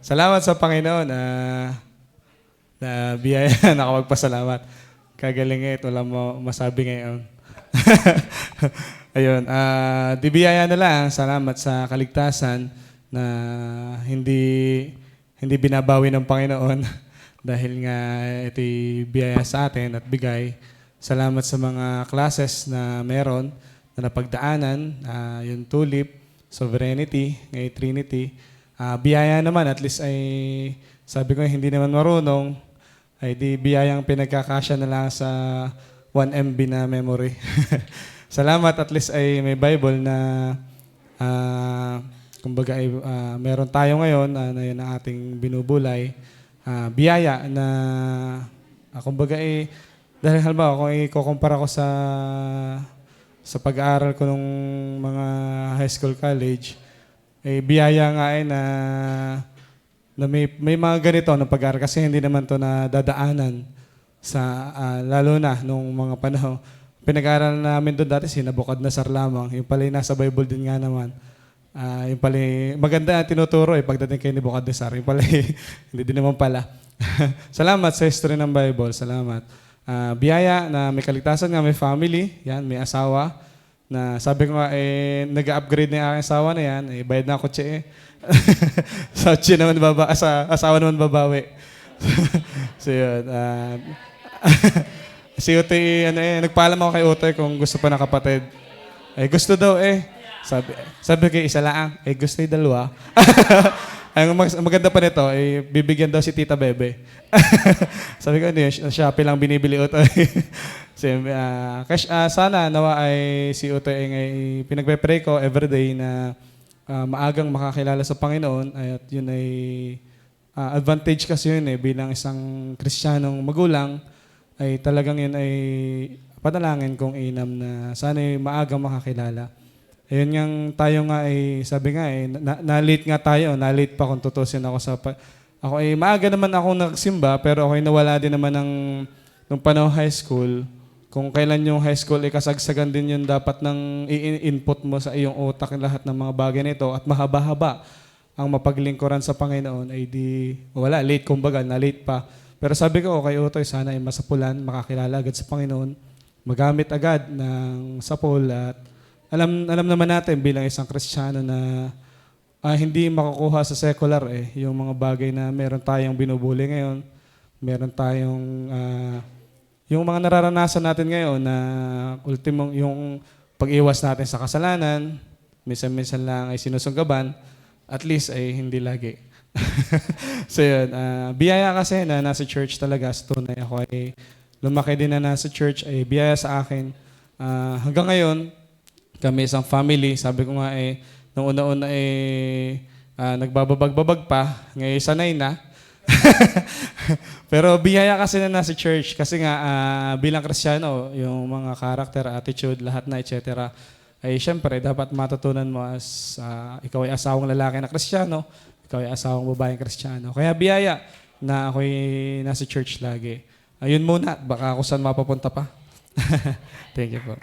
Salamat sa Panginoon na biyaya nakapagpasalamat. Kagaling ito, wala mo masabi ngayon. Ayun, di biyaya na lang, salamat sa kaligtasan na hindi binabawi ng Panginoon dahil nga ito'y biyaya sa atin at bigay. Salamat sa mga classes na meron na napagdaanan, yung Tulip, Sovereignty, ngayon Trinity. Biyaya naman, at least ay sabi ko hindi naman marunong, ay di biyayang pinagkakasya na lang sa 1 MB na memory. Salamat, at least ay may Bible na kumbaga ay meron tayo ngayon na yun ang ating binubulay. Biyaya na kumbaga ay dahil halimbawa kung ikukumpara ko sa pag-aaral ko nung mga high school, college, biyaya nga na may mga ganito ng pag-aaral kasi hindi naman to na dadaanan sa lalo na nung mga panahon. Pinag-aaral namin doon dati si Nabukadnezar lamang. Yung pala nasa Bible din nga naman. Yung pala maganda ang tinuturo pagdating kay Nabukadnezar. Yung pala hindi din naman pala. Salamat sa history ng Bible. Salamat. Biyaya na may kaligtasan nga, may family, yan, may asawa. Na sabi ko nga, nag-upgrade na yung aking asawa na yan, bayad na ako tse sa tse naman asawa naman babawi. So yun. Si Utoy, nagpaalam ako kay Utoy kung gusto pa ng kapatid. Gusto daw Sabi ko, isa lang. Gusto yung dalawa. Ang maganda pa nito, bibigyan daw si Tita Bebe. Sabi ko, hindi, Shopee lang binibili Utoy. Sana nawa ay si Utoy ay pinagpe-pray ko everyday na maagang makakilala sa Panginoon. At yun ay advantage kasi yun bilang isang Kristiyanong magulang, ay talagang yun ay panalangin kong inam na sana ay maagang makakilala. Ayun nga tayo nga sabi nga na-late nga tayo, na-late pa kung tutusin ako ako maaga naman ako nagsimba, pero ako nawala din naman nung panahon high school. Kung kailan yung high school, kasagsagan din yun dapat ng i-input mo sa iyong utak lahat ng mga bagay nito at mahaba-haba ang mapaglingkuran sa Panginoon ay wala, late kumbaga, na-late pa. Pero sabi ko, kay Utoy, sana ay masapulan, makakilala agad sa Panginoon, magamit agad ng sapul at alam naman natin bilang isang Kristiyano na hindi makukuha sa secular yung mga bagay na meron tayong binubuli ngayon, meron tayong yung mga nararanasan natin ngayon na ultimong yung pag-iwas natin sa kasalanan, minsan-minsan lang ay sinusunggaban, at least ay hindi lagi. So yun, biyaya kasi na nasa church talaga, tunay ako ay lumaki din na nasa church, ay biyaya sa akin. Hanggang ngayon, kami isang family, sabi ko nga nung una-una nagbababag-babag pa, ngayon sanay na. Pero biyaya kasi na nasa church, kasi nga bilang Kristiyano, yung mga character, attitude, lahat na, etc. ay syempre dapat matutunan mo as ikaw ay asawang lalaki na Kristiyano, ikaw ay asawang babaeng Kristiyano. Kaya biyaya na ako'y nasa church lagi. Ayun muna, baka ako saan mapapunta pa. Thank you po.